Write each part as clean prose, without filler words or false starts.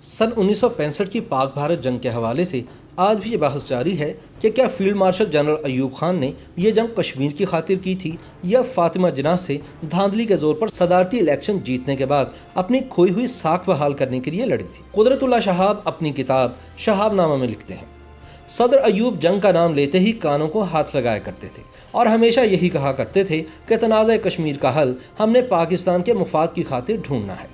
सन 1965 की पाक भारत जंग के हवाले से आज भी ये बहस जारी है कि क्या field marshal general Ayub Khan ने ये जंग कश्मीर की खातिर की थी या फातिमा जिन्नाह से धांधली के जोर पर सदारती इलेक्शन जीतने के बाद अपनी खोई हुई साख बहाल करने के लिए लड़ी थी। कुदरतुल्लाह शहाब अपनी किताब शहाबनामा में लिखते हैं, सदर अयूब जंग का नाम लेते ही कानों को हाथ लगाया करते थे और हमेशा यही कहा करते थे कि तनाज़ा कश्मीर का हल हमने पाकिस्तान के मुफाद की खातिर ढूंढना है।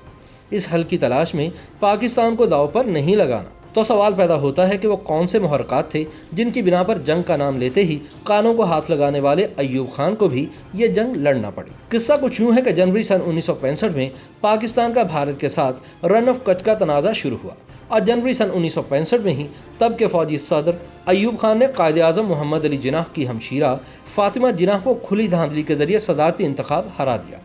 इस हल की तलाश में पाकिस्तान को दाव पर नहीं लगाना। तो सवाल पैदा होता है कि वो कौन से मुहर्रकात थे जिनकी बिना पर जंग का नाम लेते ही कानों को हाथ लगाने वाले अयूब खान को भी ये जंग लड़ना पड़ी। किस्सा कुछ यूँ है कि जनवरी सन 1965 में पाकिस्तान का भारत के साथ रन ऑफ कच्छ का तनाज़ा शुरू हुआ और जनवरी सन 1965 में ही तब के फौजी सदर अयूब खान ने कायदे आज़म मोहम्मद अली जिन्नाह की हमशीरा फातिमा जिन्नाह को खुली धांधली के जरिए सदारती इंतखाब हरा दिया।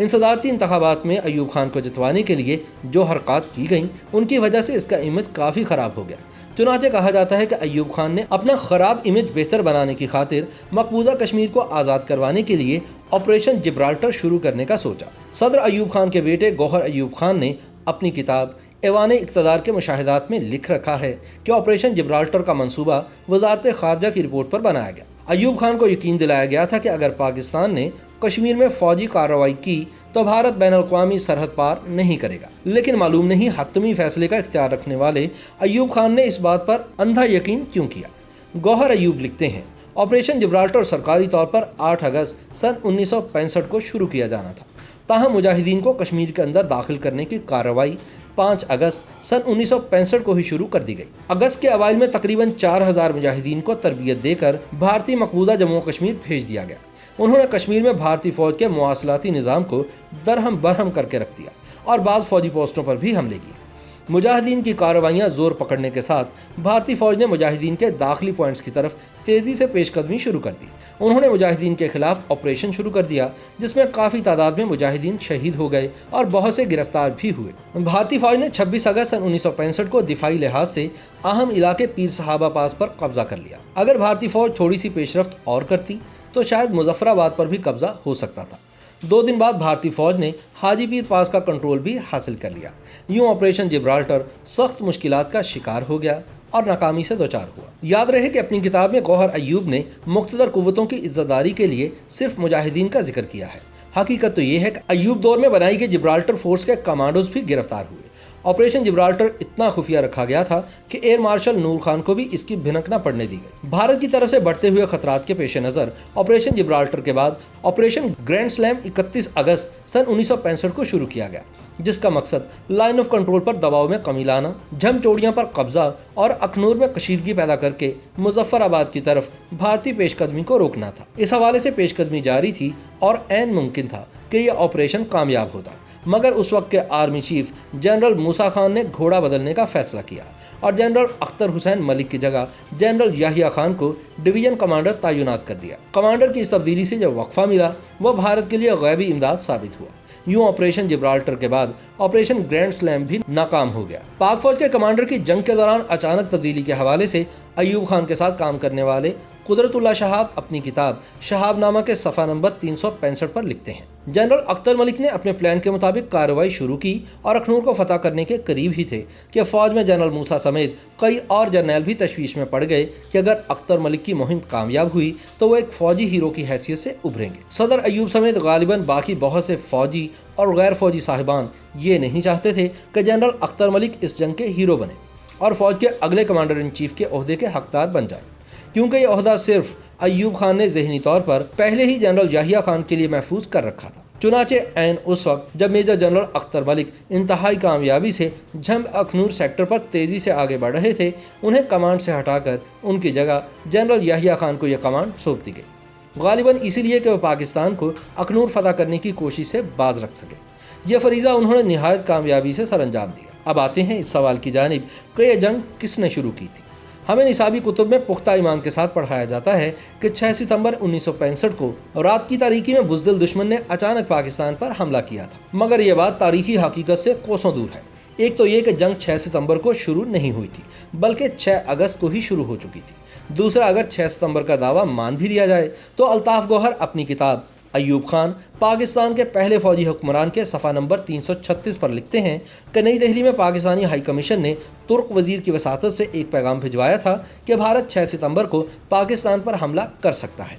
इन सदारती इंतखाबात में अयूब खान को जितवाने के लिए जो हरकत की गईं उनकी वजह से इसका इमेज काफ़ी ख़राब हो गया। चुनांचे कहा जाता है कि अयूब खान ने अपना ख़राब इमेज बेहतर बनाने की खातिर मकबूजा कश्मीर को आज़ाद करवाने के लिए ऑपरेशन जिब्राल्टर शुरू करने का सोचा। सदर अयूब खान के बेटे गौहर अयूब खान ने अपनी किताब ऐवान इक़्तिदार के मुशाहिदात में लिख रखा है कि ऑपरेशन जिब्राल्टर का मंसूबा वजारत ख़ारजा की रिपोर्ट पर बनाया गया। अयूब खान को यकीन दिलाया गया था कि अगर पाकिस्तान ने कश्मीर में फौजी कार्रवाई की तो भारत बैनुल-अक़वामी सरहद पार नहीं करेगा। लेकिन मालूम नहीं हतमी फैसले का इख्तियार रखने वाले अयूब खान ने इस बात पर अंधा यकीन क्यों किया। गौहर अयूब लिखते हैं, ऑपरेशन जिब्राल्टर सरकारी तौर पर 8 अगस्त सन 1965 को शुरू किया जाना था, ताहम मुजाहिदीन को कश्मीर के अंदर दाखिल करने की कार्रवाई 5 अगस्त सन 1965 को ही शुरू कर दी गई। अगस्त के अवाइल में तकरीबन 4000 मुजाहिदीन को तरबियत देकर भारतीय मकबूजा जम्मू कश्मीर भेज दिया गया। उन्होंने कश्मीर में भारतीय फौज के मुआसलाती निज़ाम को दरहम बरहम करके रख दिया और बाज़ फौजी पोस्टों पर भी हमले किए। मुजाहिदीन की कार्रवाइयाँ जोर पकड़ने के साथ भारतीय फौज ने मुजाहिदीन के दाखिली पॉइंट्स की तरफ तेज़ी से पेशकदमी शुरू कर दी। उन्होंने मुजाहिदीन के खिलाफ ऑपरेशन शुरू कर दिया जिसमें काफ़ी तादाद में मुजाहिदीन शहीद हो गए और बहुत से गिरफ्तार भी हुए। भारतीय फौज ने 26 अगस्त सन 1965 को दिफाई लिहाज से अहम इलाके पीर सहाबा पास पर कब्जा कर लिया। अगर भारतीय फौज थोड़ी सी पेशरफ्त और करती तो शायद मुजफ्फराबाद पर भी कब्जा हो सकता था। 2 दिन बाद भारतीय फौज ने हाजी पीर पास का कंट्रोल भी हासिल कर लिया। यूं ऑपरेशन जिब्राल्टर सख्त मुश्किलात का शिकार हो गया और नाकामी से दोचार हुआ। याद रहे कि अपनी किताब में गौहर अयूब ने मुक़्तदर कुव्वतों की इज़्ज़तदारी के लिए सिर्फ मुजाहिदीन का जिक्र किया है। हकीकत तो ये है कि अयूब दौर में बनाई गई जिब्राल्टर फोर्स के कमांडोज भी गिरफ्तार हुए। ऑपरेशन जिब्राल्टर इतना खुफिया रखा गया था कि एयर मार्शल नूर खान को भी इसकी भिनक न पड़ने दी गई। भारत की तरफ से बढ़ते हुए खतरात के पेश नज़र ऑपरेशन जिब्राल्टर के बाद ऑपरेशन ग्रैंड स्लैम 31 अगस्त सन 1965 को शुरू किया गया, जिसका मकसद लाइन ऑफ कंट्रोल पर दबाव में कमी लाना, झमचोड़ियाँ पर कब्जा और अखनूर में कशीदगी पैदा करके मुजफ्फराबाद की तरफ भारतीय पेशकदमी को रोकना था। इस हवाले से पेशकदमी जारी थी और ऐन मुमकिन था कि यह ऑपरेशन कामयाब होता, मगर उस वक्त के आर्मी चीफ जनरल मूसा खान ने घोड़ा बदलने का फैसला किया और जनरल अख्तर हुसैन मलिक की जगह जनरल याहिया खान को डिवीजन कमांडर तैनात कर दिया। कमांडर की इस तब्दीली से जो वक्फा मिला वह भारत के लिए गैबी इमदाद साबित हुआ। यूं ऑपरेशन जिब्राल्टर के बाद ऑपरेशन ग्रैंड स्लैम भी नाकाम हो गया। पाक फौज के कमांडर की जंग के दौरान अचानक तब्दीली के हवाले से अयूब खान के साथ काम करने वाले कुदरतुल्लाह शहाब अपनी किताब शहाबनामा के सफ़ा नंबर 365 पर लिखते हैं, जनरल अख्तर मलिक ने अपने प्लान के मुताबिक कार्रवाई शुरू की और अखनूर को फतह करने के करीब ही थे कि फौज में जनरल मूसा समेत कई और जर्नैल भी तशवीश में पड़ गए कि अगर अख्तर मलिक की मुहिम कामयाब हुई तो वो एक फौजी हीरो की हैसियत से उभरेंगे। सदर अयूब समेत गालिबन बाकी बहुत से फौजी और गैर फौजी साहिबान ये नहीं चाहते थे कि जनरल अख्तर मलिक इस जंग के हीरो बने और फौज के अगले कमांडर इन चीफ के ओहदे के हकदार बन जाए, क्योंकि यह ओहदा सिर्फ अयूब खान ने ज़हनी तौर पर पहले ही जनरल याहिया खान के लिए महफूज कर रखा था। चुनाचे ऐन उस वक्त जब मेजर जनरल अख्तर मलिक इंतहाई कामयाबी से झम अखनूर सेक्टर पर तेज़ी से आगे बढ़ रहे थे, उन्हें कमांड से हटाकर उनकी जगह जनरल याहिया खान को यह कमांड सौंप दी गई, गालिबन इसीलिए कि वह पाकिस्तान को अखनूर फतह करने की कोशिश से बाज रख सके। यह फरीज़ा उन्होंने निहायत कामयाबी से सरअंजाम दिया। अब आते हैं इस सवाल की जानिब कि यह जंग किसने शुरू की थी। हमें निसाबी कुतुब में पुख्ता ईमान के साथ पढ़ाया जाता है कि 6 सितंबर 1965 को रात की तारीकी में बुज़दिल दुश्मन ने अचानक पाकिस्तान पर हमला किया था, मगर यह बात तारीखी हकीकत से कोसों दूर है। एक तो ये कि जंग 6 सितंबर को शुरू नहीं हुई थी बल्कि 6 अगस्त को ही शुरू हो चुकी थी। दूसरा, अगर 6 सितंबर का दावा मान भी लिया जाए तो अल्ताफ़ गौहर अपनी किताब ایوب خان پاکستان کے پہلے فوجی حکمران کے صفحہ نمبر 336 پر لکھتے ہیں کہ نئی دہلی میں پاکستانی ہائی کمیشن نے ترک وزیر کی وساطت سے ایک پیغام بھجوایا تھا کہ بھارت 6 ستمبر کو پاکستان پر حملہ کر سکتا ہے۔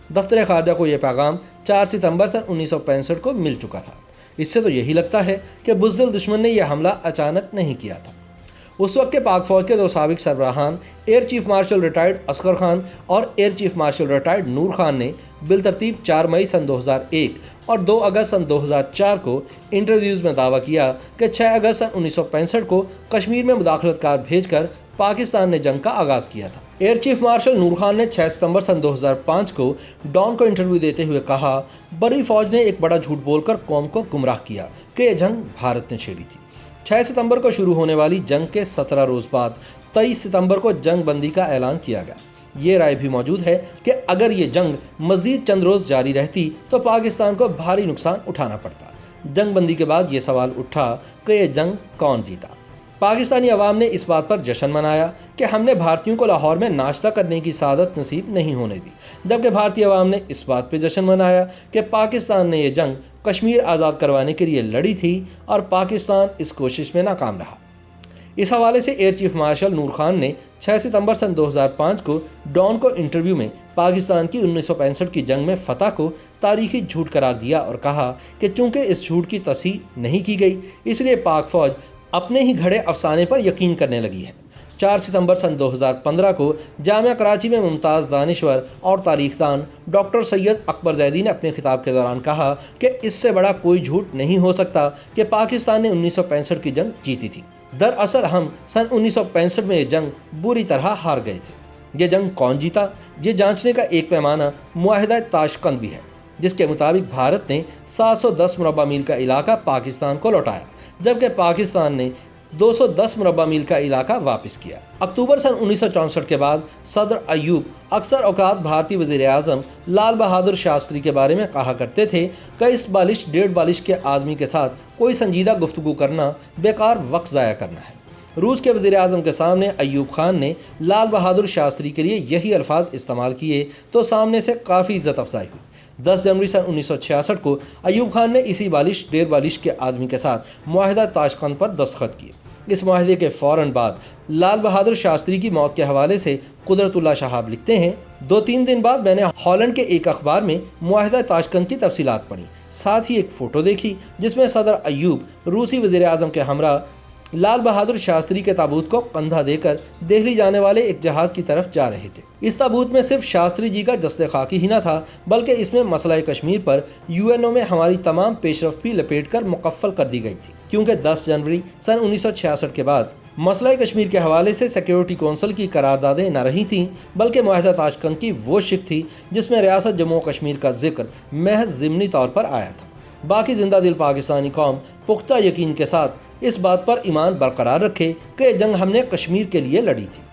دفتر خارجہ کو یہ پیغام 4 ستمبر سن 1965 کو مل چکا تھا۔ اس سے تو یہی لگتا ہے کہ بزدل دشمن نے یہ حملہ اچانک نہیں کیا تھا۔ اس وقت کے پاک فوج کے 2 سابق سربراہان air chief marshal retired Asghar Khan اور ایئر چیف مارشل ریٹائرڈ نور خان نے بالترتیب 4 مئی سن 2001 اور 2 اگست سن 2004 کو انٹرویوز میں دعویٰ کیا کہ 6 اگست سن 1965 کو کشمیر میں مداخلت کار بھیج کر پاکستان نے جنگ کا آغاز کیا تھا۔ ایئر چیف مارشل نور خان نے 6 ستمبر سن 2005 کو ڈان کو انٹرویو دیتے ہوئے کہا، بری فوج نے ایک بڑا جھوٹ بول کر قوم کو گمراہ کیا کہ یہ جنگ بھارت نے چھیڑی تھی۔ 6 ستمبر کو شروع ہونے والی جنگ کے 17 روز بعد 23 ستمبر کو جنگ بندی کا اعلان کیا گیا۔ یہ رائے بھی موجود ہے کہ اگر یہ جنگ مزید چند روز جاری رہتی تو پاکستان کو بھاری نقصان اٹھانا پڑتا۔ جنگ بندی کے بعد یہ سوال اٹھا کہ یہ جنگ کون جیتا؟ پاکستانی عوام نے اس بات پر جشن منایا کہ ہم نے بھارتیوں کو لاہور میں ناشتہ کرنے کی سعادت نصیب نہیں ہونے دی، جبکہ بھارتی عوام نے اس بات پہ جشن منایا کہ پاکستان نے یہ جنگ کشمیر آزاد کروانے کے لیے لڑی تھی اور پاکستان اس کوشش میں ناکام رہا۔ اس حوالے سے ایئر چیف مارشل نور خان نے 6 ستمبر سن 2005 کو ڈان کو انٹرویو میں پاکستان کی 1965 کی جنگ میں فتح کو تاریخی جھوٹ قرار دیا اور کہا کہ چونکہ اس جھوٹ کی تصحیح نہیں کی گئی اس لیے پاک فوج اپنے ہی گھڑے افسانے پر یقین کرنے لگی ہے۔ 4 ستمبر سن 2015 کو جامعہ کراچی میں ممتاز دانشور اور تاریخ دان ڈاکٹر سید اکبر زیدی نے اپنے خطاب کے دوران کہا کہ اس سے بڑا کوئی جھوٹ نہیں ہو سکتا کہ پاکستان نے 1965 کی جنگ جیتی تھی۔ دراصل ہم سن 1965 میں یہ جنگ بری طرح ہار گئے تھے۔ یہ جنگ کون جیتا؟ یہ جانچنے کا ایک پیمانہ معاہدہ تاشقند بھی ہے، جس کے مطابق بھارت نے 710 مربع میل کا علاقہ پاکستان کو لوٹایا، جبکہ پاکستان نے 210 مربع میل کا علاقہ واپس کیا۔ اکتوبر سن 1964 کے بعد صدر ایوب اکثر اوقات بھارتی وزیر اعظم لال بہادر شاستری کے بارے میں کہا کرتے تھے کہ اس بالش ڈیڑھ بالش کے آدمی کے ساتھ کوئی سنجیدہ گفتگو کرنا بیکار وقت ضائع کرنا ہے۔ روس کے وزیر اعظم کے سامنے ایوب خان نے لال بہادر شاستری کے لیے یہی الفاظ استعمال کیے تو سامنے سے کافی عزت افزائی ہوئی۔ 10 جنوری سن 1966 کو ایوب خان نے اسی بالش ڈیڑھ بالش کے آدمی کے ساتھ معاہدہ تاشقند پر دستخط کیے۔ اس معاہدے کے فوراً بعد لال بہادر شاستری کی موت کے حوالے سے قدرت اللہ شہاب لکھتے ہیں، 2-3 دن بعد میں نے ہالینڈ کے ایک اخبار میں معاہدہ تاشقند کی تفصیلات پڑھی، ساتھ ہی ایک فوٹو دیکھی جس میں صدر ایوب روسی وزیر اعظم کے ہمراہ لال بہادر شاستری کے تابوت کو کندھا دے کر دہلی جانے والے ایک جہاز کی طرف جا رہے تھے۔ اس تابوت میں صرف شاستری جی کا جسد خاکی ہی نہ تھا، بلکہ اس میں مسئلہ کشمیر پر UN میں ہماری تمام پیش رفت بھی لپیٹ کر مکفل کر دی گئی تھی، کیونکہ 10 جنوری سن 1966 کے بعد مسئلہ کشمیر کے حوالے سے سیکیورٹی کونسل کی قراردادیں نہ رہی تھیں، بلکہ معاہدہ تاشقند کی وہ شق تھی جس میں ریاست جموں و کشمیر کا ذکر محض ضمنی طور پر آیا تھا۔ باقی زندہ دل پاکستانی قوم پختہ یقین کے ساتھ اس بات پر ایمان برقرار رکھے کہ یہ جنگ ہم نے کشمیر کے لیے لڑی تھی۔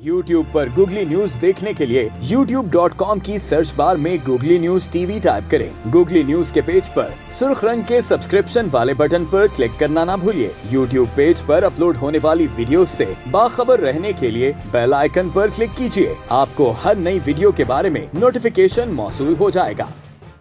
YouTube پر گوگلی نیوز دیکھنے کے لیے youtube.com کی سرچ بار میں گوگلی نیوز TV ٹائپ کریں۔ گوگلی نیوز کے پیج پر سرخ رنگ کے سبسکرپشن والے بٹن پر کلک کرنا نہ بھولیے۔ YouTube پیج پر اپلوڈ ہونے والی ویڈیوز سے باخبر رہنے کے لیے بیل آئیکن پر کلک کیجیے۔ آپ کو ہر نئی ویڈیو کے بارے میں نوٹیفیکیشن موصول ہو جائے گا۔